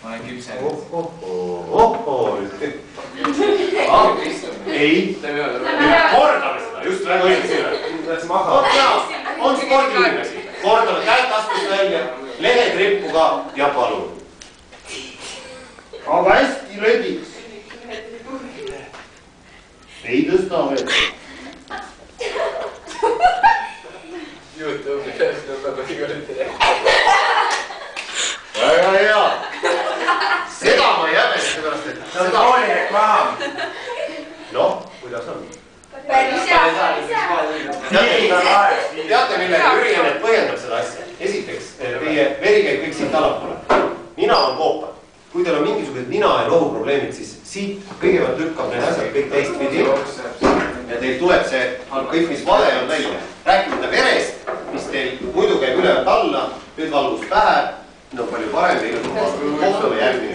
Ma olen küpsenud. Ei. Kordame seda, just väga õigesti üle. On spordiinimesi. Kordame käed taskust välja, lehed rippuga ja palun. Aga hästi lödiks. Ei tõsta veel. Väga hea. Seda ma ei häbe, seepärast, et... See on koolireklaam. Noh, kuidas on? Teate, millega Jüri põhjendab seda asja? Esiteks, teie veri käib kõik siit allapoole. Nina on koopad. Kui teil on mingisugused nina ja nohu probleemid, siis siit kõigepealt lükkab need asjad kõik teistpidi. Ja teil tuleb see kõik, mis vale on välja. Rääkimata verest, mis teil muidu käib ülevalt alla, nüüd valgus pähe. No palju parem, teil on kohtume järgmine.